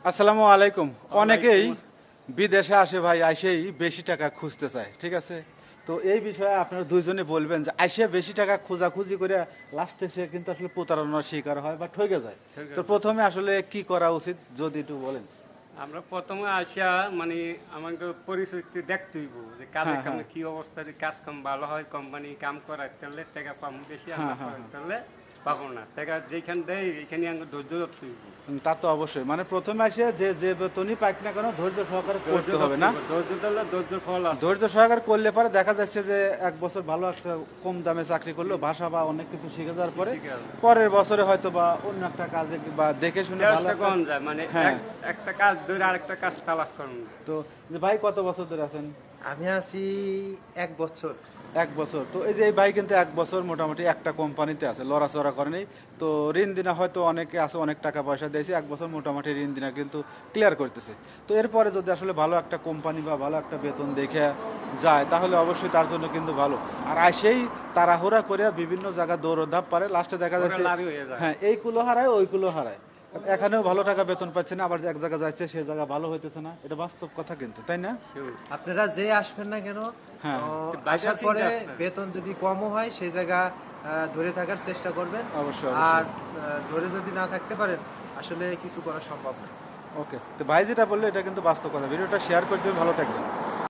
আসসালামু আলাইকুম। অনেকেই বিদেশে আসে ভাই, আইসেই বেশি টাকা খুঁজতে চায়, ঠিক আছে? তো এই বিষয়ে আপনারা দুইজনে বলবেন যে আইসে বেশি টাকা খোঁজাখুঁজি করে লাস্টে সে কিন্তু আসলে প্রতারণার শিকার হয় বা ঠকে যায়। ঠিক তো আছে। প্রথমে আসলে কি করা উচিত যদি একটু বলেন। আমরা প্রথমে আসিয়া মানে আমাকে পরিস্থিতি দেখতে হইব যে কাজে হ্যাঁ, কামে হ্যাঁ। কি অবস্থা, যে কাজ কাম ভালো হয়, কোম্পানি কাম করার তাহলে টাকা পাবো বেশি, আর হ্যাঁ, না হ্যাঁ, করার হ্যাঁ। তাহলে পাবো না। টাকা যেখানে দেয় এখানে আমাকে ধৈর্য ধরতে হইব। তা তো অবশ্যই, মানে প্রথমে এসে যে যে বেতনই পাক না কেন ধৈর্য সহকারে ধৈর্য করতে হবে ধরতে না? হইব, ধৈর্য ধরলে ধৈর্য ফল আছে। ধৈর্য সহকারে করলে পরে দেখা যাচ্ছে যে এক বছর ভালো একটা কম দামে চাকরি করলো, ভাষা বা অনেক কিছু শিখে যাওয়ার পরে শিখে গেল। পরের বছরে হয়তো বা অন্য একটা কাজে বা দেখে শুনে ভালো চেষ্টা একটা। কম যায় মানে হ্যাঁ। একটা কাজ ধরে আরেকটা কাজ তালাশ করুন। তো যে ভাই কত বছর ধরে আছেন? আমি আছি 1 বছর। 1 বছর। তো এই যে এই ভাই কিন্তু 1 বছর মোটামুটি একটা কোম্পানিতে আছে, লড়াচড়া করেনি। তো ঋণ দিনা হয়তো অনেকে আছে, অনেক টাকা পয়সা দিয়েছে, 1 বছর মোটামুটি ঋণ দিনা কিন্তু ক্লিয়ার করতেছে। তো এরপরে যদি আসলে ভালো একটা কোম্পানি বা ভালো একটা বেতন দেখে যায় তাহলে অবশ্যই তার জন্য কিন্তু ভালো। আর সেই তাড়াহুড়া করে বিভিন্ন জায়গায় দৌড়ধাপ পারে, লাস্টে দেখা ওরা যাচ্ছে লাভই হয়ে যায়। হ্যাঁ এই কুলো হারায় ওই কুলো হারায়। এখানেও ভালো টাকা বেতন পাচ্ছে না, আবার এক জায়গায় যাচ্ছে সে জায়গা ভালো হইতেছে না, এটা বাস্তব কথা কিন্তু, তাই না? Sure. আপনারা যে আসবেন না কেন, হ্যাঁ, তো বাইরে আসার চিন্তা পরে আপনার। বেতন যদি কমও হয় সেই জায়গা ধরে থাকার চেষ্টা করবেন। অবশ্যই আর অবশ্যই। ধরে যদি না থাকতে পারেন আসলে কিছু করা সম্ভব না। ওকে, তো ভাই যেটা বললো এটা কিন্তু বাস্তব কথা। ভিডিওটা শেয়ার করে দিবেন, ভালো থাকবেন।